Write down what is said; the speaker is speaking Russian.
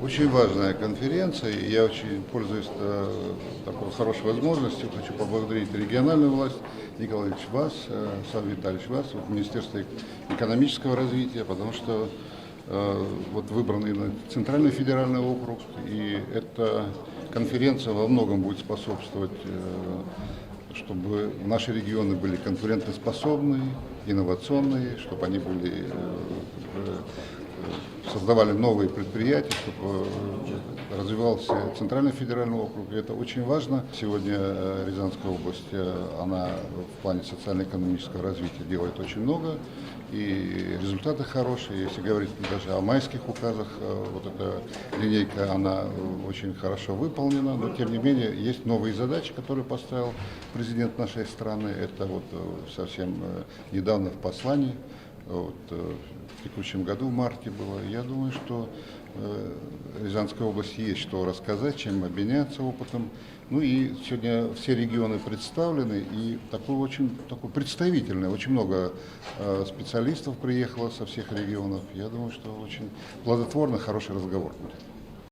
Очень важная конференция, и я очень пользуюсь такой хорошей возможностью. Хочу поблагодарить региональную власть, Николай Ильич Вас, Сан Витальевич Вас, Министерство экономического развития, потому что вот выбран именно Центральный федеральный округ, и эта конференция во многом будет способствовать, чтобы наши регионы были конкурентоспособные, инновационные, чтобы они были создавали новые предприятия, чтобы развивался Центральный федеральный округ. И это очень важно. Сегодня Рязанская область, она в плане социально-экономического развития делает очень много, и результаты хорошие. Если говорить даже о майских указах, вот эта линейка, она очень хорошо выполнена, но тем не менее есть новые задачи, которые поставил президент нашей страны. Это вот совсем недавно в послании. Вот, в текущем году, в марте было. Я думаю, что Рязанской области есть что рассказать, чем обменяться опытом. Ну и сегодня все регионы представлены, и такой представительный, очень много специалистов приехало со всех регионов. Я думаю, что очень плодотворный, хороший разговор будет.